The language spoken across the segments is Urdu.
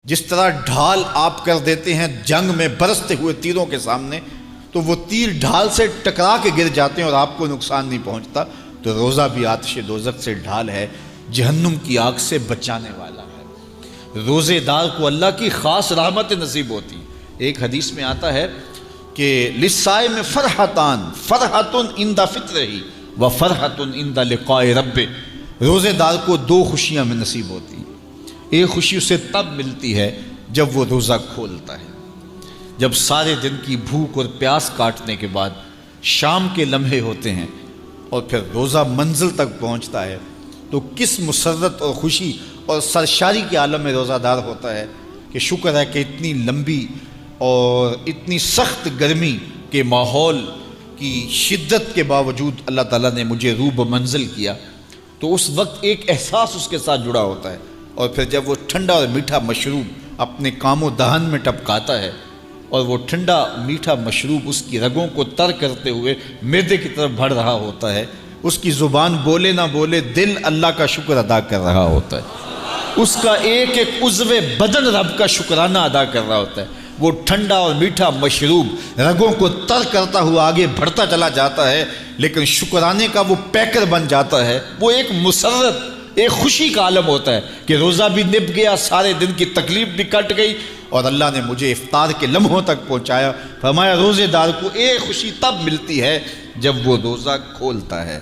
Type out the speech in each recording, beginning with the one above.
جس طرح ڈھال آپ کر دیتے ہیں جنگ میں برستے ہوئے تیروں کے سامنے، تو وہ تیر ڈھال سے ٹکرا کے گر جاتے ہیں اور آپ کو نقصان نہیں پہنچتا، تو روزہ بھی آتش دوزخ سے ڈھال ہے، جہنم کی آگ سے بچانے والا ہے۔ روزے دار کو اللہ کی خاص رحمت نصیب ہوتی ہے۔ ایک حدیث میں آتا ہے کہ للصائم فرحتان، فرحۃ عند فطرہ و فرحۃ عند لقاء رب۔ روزے دار کو دو خوشیاں میں نصیب ہوتی ہیں۔ ایک خوشی اسے تب ملتی ہے جب وہ روزہ کھولتا ہے، جب سارے دن کی بھوک اور پیاس کاٹنے کے بعد شام کے لمحے ہوتے ہیں اور پھر روزہ منزل تک پہنچتا ہے، تو کس مسرت اور خوشی اور سرشاری کے عالم میں روزہ دار ہوتا ہے کہ شکر ہے کہ اتنی لمبی اور اتنی سخت گرمی کے ماحول کی شدت کے باوجود اللہ تعالیٰ نے مجھے روب منزل کیا۔ تو اس وقت ایک احساس اس کے ساتھ جڑا ہوتا ہے، اور پھر جب وہ ٹھنڈا اور میٹھا مشروب اپنے کام و دہن میں ٹپکاتا ہے اور وہ ٹھنڈا میٹھا مشروب اس کی رگوں کو تر کرتے ہوئے معدے کی طرف بڑھ رہا ہوتا ہے، اس کی زبان بولے نہ بولے دل اللہ کا شکر ادا کر رہا ہوتا ہے، اس کا ایک ایک عضو بدن رب کا شکرانہ ادا کر رہا ہوتا ہے۔ وہ ٹھنڈا اور میٹھا مشروب رگوں کو تر کرتا ہوا آگے بڑھتا چلا جاتا ہے، لیکن شکرانے کا وہ پیکر بن جاتا ہے۔ وہ ایک مسرت، ایک خوشی کا عالم ہوتا ہے کہ روزہ بھی نب گیا، سارے دن کی تکلیف بھی کٹ گئی، اور اللہ نے مجھے افطار کے لمحوں تک پہنچایا۔ فرمایا روزے دار کو ایک خوشی تب ملتی ہے جب وہ روزہ کھولتا ہے،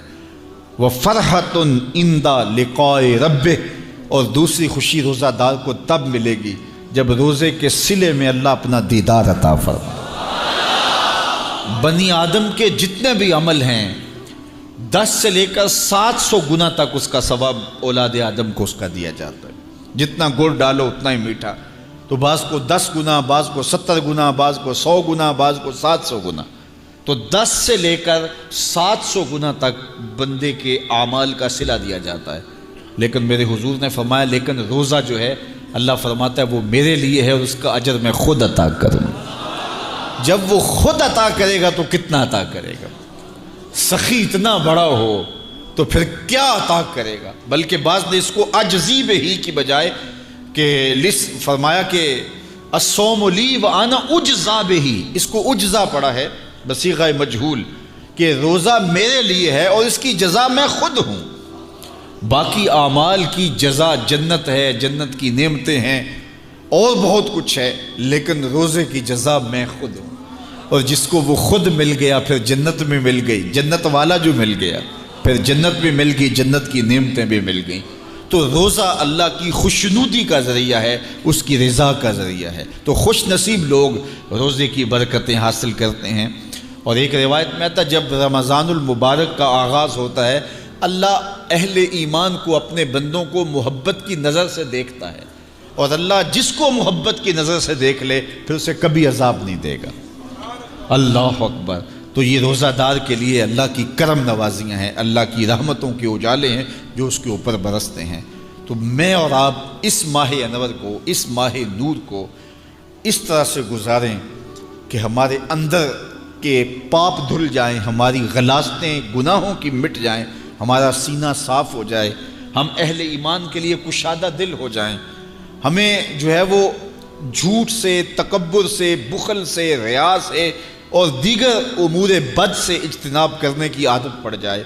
وَفَرْحَةٌ عِنْدَ لِقَاءِ رَبِّهِ، اور دوسری خوشی روزہ دار کو تب ملے گی جب روزے کے صلے میں اللہ اپنا دیدار عطا فرمائے۔ بنی آدم کے جتنے بھی عمل ہیں 10 سے لے کر 700 گنا تک اس کا ثواب اولاد آدم کو اس کا دیا جاتا ہے۔ جتنا گڑ ڈالو اتنا ہی میٹھا، تو بعض کو 10 گنا، بعض کو 70 گنا، بعض کو 100 گنا، بعض کو 700 گنا، تو 10 سے لے کر 700 گنا تک بندے کے اعمال کا صلہ دیا جاتا ہے۔ لیکن میرے حضور نے فرمایا لیکن روزہ جو ہے اللہ فرماتا ہے وہ میرے لیے ہے اور اس کا اجر میں خود عطا کروں۔ جب وہ خود عطا کرے گا تو کتنا عطا کرے گا؟ سخی اتنا بڑا ہو تو پھر کیا عطا کرے گا؟ بلکہ بعض نے اس کو عجزی بہی کی بجائے کہ فرمایا کہ الصوم لی وانا اجزا بہی، اس کو اجزا پڑا ہے بصیغہ مجہول کہ روزہ میرے لیے ہے اور اس کی جزا میں خود ہوں۔ باقی اعمال کی جزا جنت ہے، جنت کی نعمتیں ہیں اور بہت کچھ ہے، لیکن روزے کی جزا میں خود ہوں۔ اور جس کو وہ خود مل گیا پھر جنت میں مل گئی، جنت والا جو مل گیا پھر جنت بھی مل گئی، جنت کی نعمتیں بھی مل گئیں۔ تو روزہ اللہ کی خوشنودی کا ذریعہ ہے، اس کی رضا کا ذریعہ ہے۔ تو خوش نصیب لوگ روزے کی برکتیں حاصل کرتے ہیں۔ اور ایک روایت میں آتا ہے جب رمضان المبارک کا آغاز ہوتا ہے اللہ اہل ایمان کو، اپنے بندوں کو محبت کی نظر سے دیکھتا ہے، اور اللہ جس کو محبت کی نظر سے دیکھ لے پھر اسے کبھی عذاب نہیں دے گا۔ اللہ اکبر۔ تو یہ روزہ دار کے لیے اللہ کی کرم نوازیاں ہیں، اللہ کی رحمتوں کے اجالے ہیں جو اس کے اوپر برستے ہیں۔ تو میں اور آپ اس ماہ انور کو، اس ماہ نور کو اس طرح سے گزاریں کہ ہمارے اندر کے پاپ دھل جائیں، ہماری غلاظتیں گناہوں کی مٹ جائیں، ہمارا سینہ صاف ہو جائے، ہم اہل ایمان کے لیے کشادہ دل ہو جائیں، ہمیں جو ہے وہ جھوٹ سے، تکبر سے، بخل سے، ریا سے اور دیگر امور بد سے اجتناب کرنے کی عادت پڑ جائے۔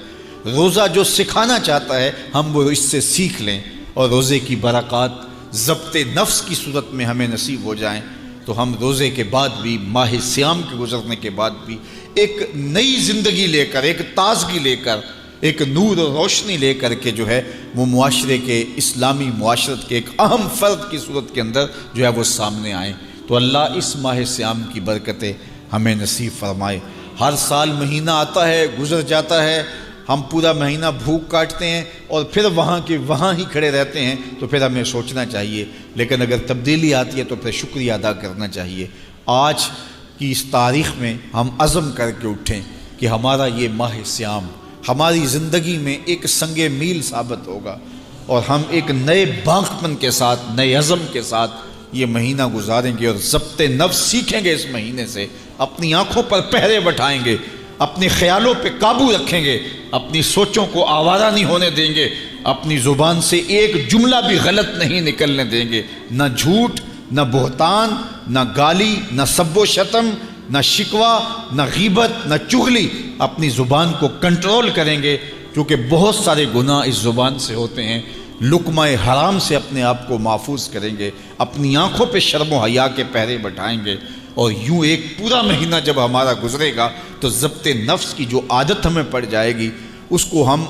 روزہ جو سکھانا چاہتا ہے ہم وہ اس سے سیکھ لیں، اور روزے کی برکات ضبط نفس کی صورت میں ہمیں نصیب ہو جائیں، تو ہم روزے کے بعد بھی، ماہ صیام کے گزرنے کے بعد بھی ایک نئی زندگی لے کر، ایک تازگی لے کر، ایک نور و روشنی لے کر کے جو ہے وہ معاشرے کے، اسلامی معاشرت کے ایک اہم فرد کی صورت کے اندر جو ہے وہ سامنے آئیں۔ تو اللہ اس ماہ صیام کی برکتیں ہمیں نصیب فرمائے۔ ہر سال مہینہ آتا ہے، گزر جاتا ہے، ہم پورا مہینہ بھوک کاٹتے ہیں اور پھر وہاں کے وہاں ہی کھڑے رہتے ہیں، تو پھر ہمیں سوچنا چاہیے، لیکن اگر تبدیلی آتی ہے تو پھر شکریہ ادا کرنا چاہیے۔ آج کی اس تاریخ میں ہم عزم کر کے اٹھیں کہ ہمارا یہ ماہ صیام ہماری زندگی میں ایک سنگ میل ثابت ہوگا، اور ہم ایک نئے بانکپن کے ساتھ، نئے عزم کے ساتھ یہ مہینہ گزاریں گے، اور ضبط نفس سیکھیں گے۔ اس مہینے سے اپنی آنکھوں پر پہرے بٹھائیں گے، اپنے خیالوں پہ قابو رکھیں گے، اپنی سوچوں کو آوارہ نہیں ہونے دیں گے، اپنی زبان سے ایک جملہ بھی غلط نہیں نکلنے دیں گے، نہ جھوٹ، نہ بہتان، نہ گالی، نہ سب و شتم، نہ شکوہ، نہ غیبت، نہ چغلی، اپنی زبان کو کنٹرول کریں گے، کیونکہ بہت سارے گناہ اس زبان سے ہوتے ہیں۔ لقمہ حرام سے اپنے آپ کو محفوظ کریں گے، اپنی آنکھوں پہ شرم و حیا کے پہرے بٹھائیں گے، اور یوں ایک پورا مہینہ جب ہمارا گزرے گا تو ضبط نفس کی جو عادت ہمیں پڑ جائے گی اس کو ہم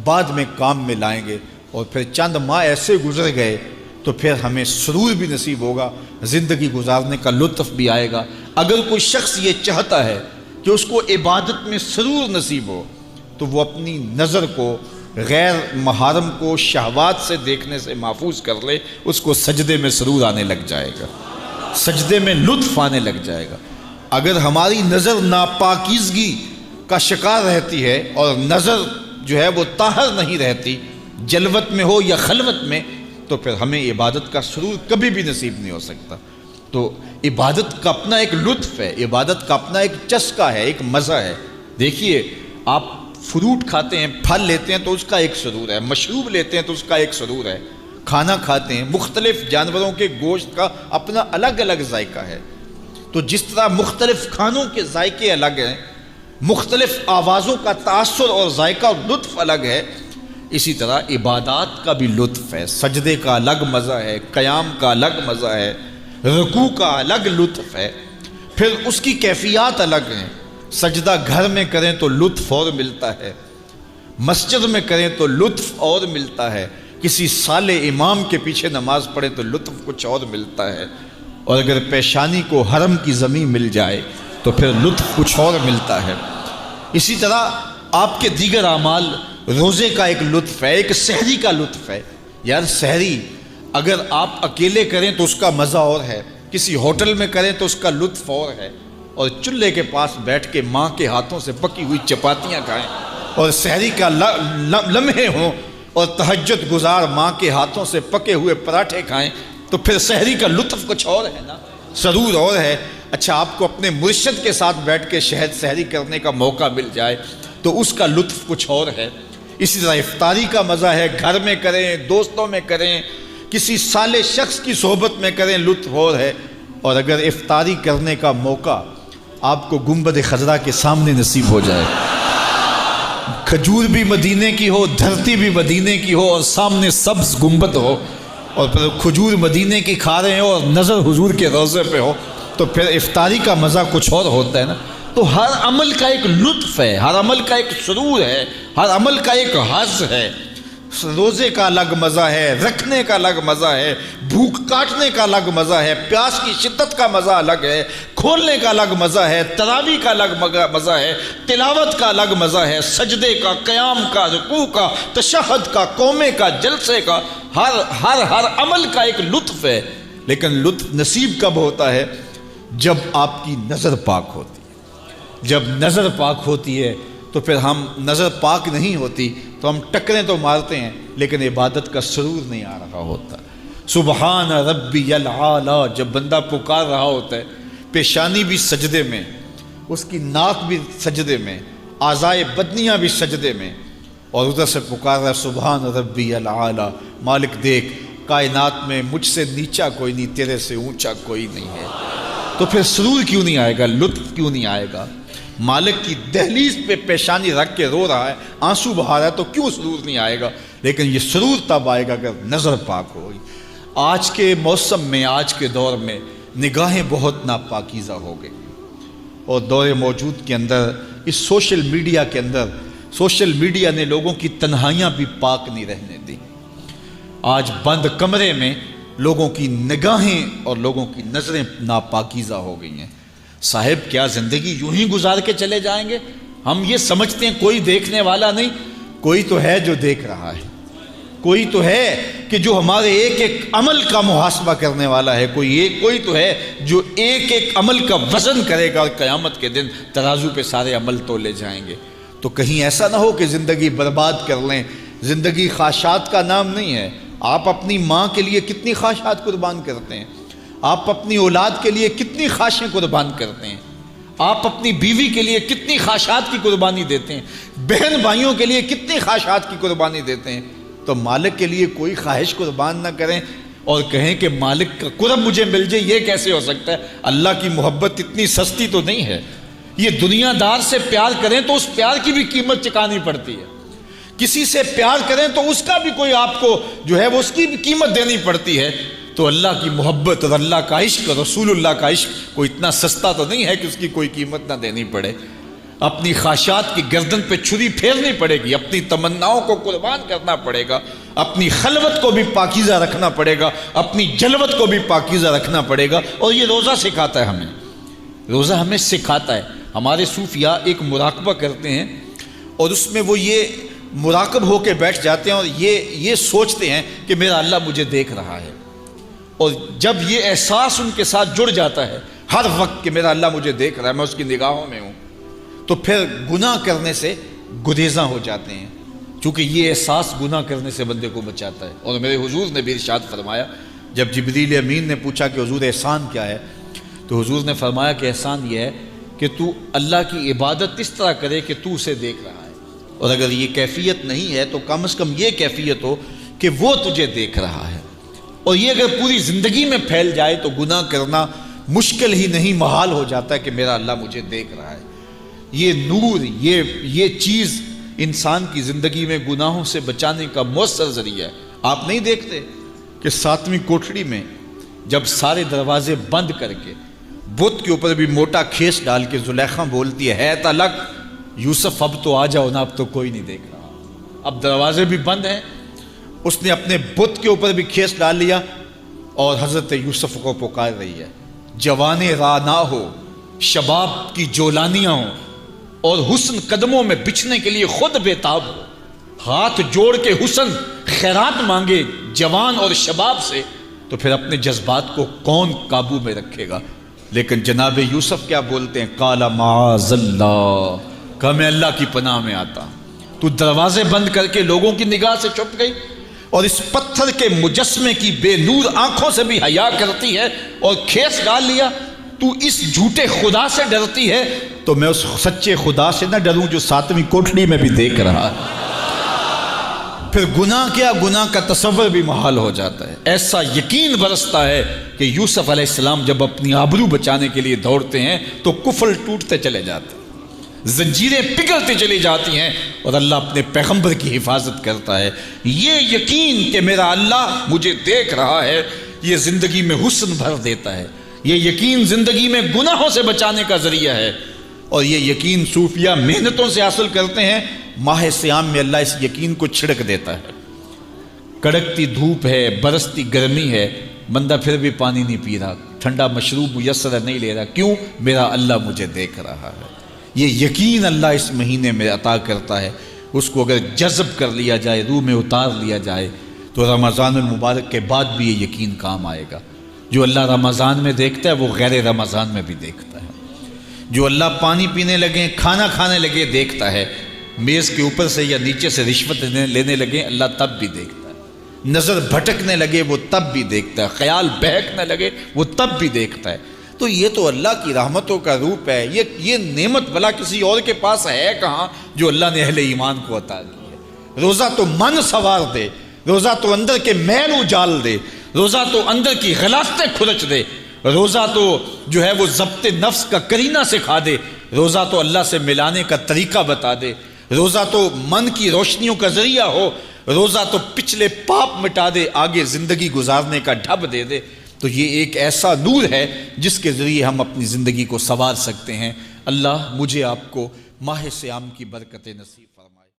بعد میں کام میں لائیں گے، اور پھر چند ماہ ایسے گزر گئے تو پھر ہمیں سرور بھی نصیب ہوگا، زندگی گزارنے کا لطف بھی آئے گا۔ اگر کوئی شخص یہ چاہتا ہے کہ اس کو عبادت میں سرور نصیب ہو تو وہ اپنی نظر کو غیر محارم کو شہوات سے دیکھنے سے محفوظ کر لے، اس کو سجدے میں سرور آنے لگ جائے گا، سجدے میں لطف آنے لگ جائے گا۔ اگر ہماری نظر ناپاکیزگی کا شکار رہتی ہے اور نظر جو ہے وہ طاہر نہیں رہتی، جلوت میں ہو یا خلوت میں، تو پھر ہمیں عبادت کا سرور کبھی بھی نصیب نہیں ہو سکتا۔ تو عبادت کا اپنا ایک لطف ہے، عبادت کا اپنا ایک چسکا ہے، ایک مزہ ہے۔ دیکھیے، آپ فروٹ کھاتے ہیں، پھل لیتے ہیں تو اس کا ایک سرور ہے، مشروب لیتے ہیں تو اس کا ایک سرور ہے، کھانا کھاتے ہیں، مختلف جانوروں کے گوشت کا اپنا الگ الگ ذائقہ ہے۔ تو جس طرح مختلف کھانوں کے ذائقے الگ ہیں، مختلف آوازوں کا تاثر اور ذائقہ اور لطف الگ ہے، اسی طرح عبادات کا بھی لطف ہے۔ سجدے کا الگ مزہ ہے، قیام کا الگ مزہ ہے، رکوع کا الگ لطف ہے، پھر اس کی کیفیات الگ ہیں۔ سجدہ گھر میں کریں تو لطف اور ملتا ہے، مسجد میں کریں تو لطف اور ملتا ہے، کسی صالح امام کے پیچھے نماز پڑھیں تو لطف کچھ اور ملتا ہے، اور اگر پیشانی کو حرم کی زمین مل جائے تو پھر لطف کچھ اور ملتا ہے۔ اسی طرح آپ کے دیگر اعمال، روزے کا ایک لطف ہے، ایک سحری کا لطف ہے۔ یار سحری اگر آپ اکیلے کریں تو اس کا مزہ اور ہے، کسی ہوٹل میں کریں تو اس کا لطف اور ہے، اور چولہے کے پاس بیٹھ کے ماں کے ہاتھوں سے پکی ہوئی چپاتیاں کھائیں اور سحری کا لمحے ہوں اور تہجد گزار ماں کے ہاتھوں سے پکے ہوئے پراٹھے کھائیں تو پھر سحری کا لطف کچھ اور ہے نا، سرور اور ہے۔ اچھا، آپ کو اپنے مرشد کے ساتھ بیٹھ کے شہد سحری کرنے کا موقع مل جائے تو اس کا لطف کچھ اور ہے۔ اسی طرح افطاری کا مزہ ہے، گھر میں کریں، دوستوں میں کریں، کسی صالح شخص کی صحبت میں کریں، لطف اور ہے۔ اور اگر افطاری کرنے کا موقع آپ کو گنبد خضرا کے سامنے نصیب ہو جائے، کھجور بھی مدینے کی ہو، دھرتی بھی مدینے کی ہو، اور سامنے سبز گنبد ہو، اور پھر کھجور مدینے کی کھا رہے ہو اور نظر حضور کے روضے پہ ہو، تو پھر افطاری کا مزہ کچھ اور ہوتا ہے نا۔ تو ہر عمل کا ایک لطف ہے، ہر عمل کا ایک سرور ہے، ہر عمل کا ایک حظ ہے۔ روزے کا الگ مزہ ہے، رکھنے کا الگ مزہ ہے، بھوک کاٹنے کا الگ مزہ ہے، پیاس کی شدت کا مزہ الگ ہے، کھولنے کا الگ مزہ ہے، تراویح کا الگ مزہ ہے، تلاوت کا الگ مزہ ہے، سجدے کا، قیام کا، رکوع کا، تشہد کا، قومے کا، جلسے کا، ہر عمل کا ایک لطف ہے۔ لیکن لطف نصیب کب ہوتا ہے؟ جب آپ کی نظر پاک ہوتی ہے۔ جب نظر پاک ہوتی ہے تو پھر ہم، نظر پاک نہیں ہوتی تو ہم ٹکریں تو مارتے ہیں لیکن عبادت کا سرور نہیں آ رہا ہوتا۔ سبحان ربی الاعلی جب بندہ پکار رہا ہوتا ہے، پیشانی بھی سجدے میں، اس کی ناک بھی سجدے میں، اعضائے بدنیاں بھی سجدے میں، اور ادھر سے پکار رہا ہے سبحان ربی الاعلی، مالک دیکھ کائنات میں مجھ سے نیچا کوئی نہیں، تیرے سے اونچا کوئی نہیں ہے۔ تو پھر سرور کیوں نہیں آئے گا، لطف کیوں نہیں آئے گا؟ مالک کی دہلیز پہ پیشانی رکھ کے رو رہا ہے، آنسو بہا رہا ہے، تو کیوں سرور نہیں آئے گا؟ لیکن یہ سرور تب آئے گا اگر نظر پاک ہوگی۔ آج کے موسم میں، آج کے دور میں نگاہیں بہت ناپاکیزہ ہو گئی، اور دور موجود کے اندر، اس سوشل میڈیا کے اندر، سوشل میڈیا نے لوگوں کی تنہائیاں بھی پاک نہیں رہنے دی۔ آج بند کمرے میں لوگوں کی نگاہیں اور لوگوں کی نظریں ناپاکیزہ ہو گئی ہیں۔ صاحب کیا زندگی یوں ہی گزار کے چلے جائیں گے؟ ہم یہ سمجھتے ہیں کوئی دیکھنے والا نہیں، کوئی تو ہے جو دیکھ رہا ہے، کوئی تو ہے کہ جو ہمارے ایک ایک عمل کا محاسبہ کرنے والا ہے، کوئی تو ہے جو ایک ایک عمل کا وزن کرے گا اور قیامت کے دن ترازو پہ سارے عمل تولے جائیں گے۔ تو کہیں ایسا نہ ہو کہ زندگی برباد کر لیں۔ زندگی خواہشات کا نام نہیں ہے۔ آپ اپنی ماں کے لیے کتنی خواہشات قربان کرتے ہیں، آپ اپنی اولاد کے لیے کتنی خواہشیں قربان کرتے ہیں، آپ اپنی بیوی کے لیے کتنی خواہشات کی قربانی دیتے ہیں، بہن بھائیوں کے لیے کتنی خواہشات کی قربانی دیتے ہیں۔ تو مالک کے لیے کوئی خواہش قربان نہ کریں، اور کہیں کہ مالک کا قرب مجھے مل جائے، یہ کیسے ہو سکتا ہے؟ اللہ کی محبت اتنی سستی تو نہیں ہے۔ یہ دنیا دار سے پیار کریں تو اس پیار کی بھی قیمت چکانی پڑتی ہے، کسی سے پیار کریں تو اس کا بھی کوئی آپ کو جو ہے وہ اس کی بھی قیمت دینی پڑتی ہے۔ تو اللہ کی محبت اور اللہ کا عشق اور رسول اللہ کا عشق کوئی اتنا سستا تو نہیں ہے کہ اس کی کوئی قیمت نہ دینی پڑے۔ اپنی خواہشات کی گردن پہ چھری پھیرنی پڑے گی، اپنی تمناؤں کو قربان کرنا پڑے گا، اپنی خلوت کو بھی پاکیزہ رکھنا پڑے گا، اپنی جلوت کو بھی پاکیزہ رکھنا پڑے گا۔ اور یہ روزہ سکھاتا ہے ہمیں، روزہ ہمیں سکھاتا ہے۔ ہمارے صوفیاء ایک مراقبہ کرتے ہیں اور اس میں وہ یہ مراقب ہو کے بیٹھ جاتے ہیں اور یہ سوچتے ہیں کہ میرا اللہ مجھے دیکھ رہا ہے، اور جب یہ احساس ان کے ساتھ جڑ جاتا ہے ہر وقت کہ میرا اللہ مجھے دیکھ رہا ہے، میں اس کی نگاہوں میں ہوں، تو پھر گناہ کرنے سے گریزاں ہو جاتے ہیں، چونکہ یہ احساس گناہ کرنے سے بندے کو بچاتا ہے۔ اور میرے حضور نے بھی ارشاد فرمایا، جب جبریل امین نے پوچھا کہ حضور احسان کیا ہے، تو حضور نے فرمایا کہ احسان یہ ہے کہ تو اللہ کی عبادت اس طرح کرے کہ تو اسے دیکھ رہا ہے، اور اگر یہ کیفیت نہیں ہے تو کم از کم یہ کیفیت ہو کہ وہ تجھے دیکھ رہا ہے۔ اور یہ اگر پوری زندگی میں پھیل جائے تو گناہ کرنا مشکل ہی نہیں، محال ہو جاتا ہے کہ میرا اللہ مجھے دیکھ رہا ہے۔ یہ نور، یہ چیز انسان کی زندگی میں گناہوں سے بچانے کا مؤثر ذریعہ ہے۔ آپ نہیں دیکھتے کہ 7ویں کوٹھڑی میں جب سارے دروازے بند کر کے بت کے اوپر بھی موٹا کھیس ڈال کے زلیخا بولتی ہے تلک یوسف اب تو آ جاؤ نا، اب تو کوئی نہیں دیکھ رہا، اب دروازے بھی بند ہیں۔ اس نے اپنے بت کے اوپر بھی کھیس ڈال لیا اور حضرت یوسف کو پکار رہی ہے، جوانے راہ نہ ہو، شباب کی جولانیاں ہوں اور حسن قدموں میں بچھنے کے لیے خود بےتاب ہو، ہاتھ جوڑ کے حسن خیرات مانگے جوان اور شباب سے، تو پھر اپنے جذبات کو کون قابو میں رکھے گا؟ لیکن جناب یوسف کیا بولتے ہیں؟ قال معاذ اللہ، کہ میں اللہ کی پناہ میں آتا ہوں۔ تو دروازے بند کر کے لوگوں کی نگاہ سے چھپ گئی اور اس پتھر کے مجسمے کی بے نور آنکھوں سے بھی حیا کرتی ہے اور کھیس ڈال لیا۔ تو اس جھوٹے خدا سے ڈرتی ہے تو میں اس سچے خدا سے نہ ڈروں جو 7ویں کوٹھڑی میں بھی دیکھ رہا ہے۔ پھر گناہ کیا، گناہ کا تصور بھی محال ہو جاتا ہے۔ ایسا یقین برستا ہے کہ یوسف علیہ السلام جب اپنی آبرو بچانے کے لیے دوڑتے ہیں تو کفل ٹوٹتے چلے جاتے ہیں، زنجیریں پگھلتی چلی جاتی ہیں، اور اللہ اپنے پیغمبر کی حفاظت کرتا ہے۔ یہ یقین کہ میرا اللہ مجھے دیکھ رہا ہے، یہ زندگی میں حسن بھر دیتا ہے۔ یہ یقین زندگی میں گناہوں سے بچانے کا ذریعہ ہے، اور یہ یقین صوفیہ محنتوں سے حاصل کرتے ہیں۔ ماہ سیام میں اللہ اس یقین کو چھڑک دیتا ہے۔ کڑکتی دھوپ ہے، برستی گرمی ہے، بندہ پھر بھی پانی نہیں پی رہا، ٹھنڈا مشروب میسر نہیں لے رہا، کیوں؟ میرا اللہ مجھے دیکھ رہا ہے۔ یہ یقین اللہ اس مہینے میں عطا کرتا ہے۔ اس کو اگر جذب کر لیا جائے، روح میں اتار لیا جائے، تو رمضان المبارک کے بعد بھی یہ یقین کام آئے گا۔ جو اللہ رمضان میں دیکھتا ہے وہ غیر رمضان میں بھی دیکھتا ہے۔ جو اللہ پانی پینے لگے، کھانا کھانے لگے دیکھتا ہے، میز کے اوپر سے یا نیچے سے رشوت لینے لگے اللہ تب بھی دیکھتا ہے، نظر بھٹکنے لگے وہ تب بھی دیکھتا ہے، خیال بہکنے لگے وہ تب بھی دیکھتا ہے۔ تو یہ تو اللہ کی رحمتوں کا روپ ہے۔ یہ نعمت بلا کسی اور کے پاس ہے کہاں جو اللہ نے اہل ایمان کو عطا کی ہے؟ روزہ تو من سوار دے، روزہ تو اندر کے میل اجال دے، روزہ تو اندر کی غلافتیں کھرچ دے، روزہ تو جو ہے وہ ضبط نفس کا کرینہ سکھا دے، روزہ تو اللہ سے ملانے کا طریقہ بتا دے، روزہ تو من کی روشنیوں کا ذریعہ ہو، روزہ تو پچھلے پاپ مٹا دے، آگے زندگی گزارنے کا ڈھب دے دے۔ تو یہ ایک ایسا نور ہے جس کے ذریعے ہم اپنی زندگی کو سنوار سکتے ہیں۔ اللہ مجھے آپ کو ماہ سیام کی برکت نصیب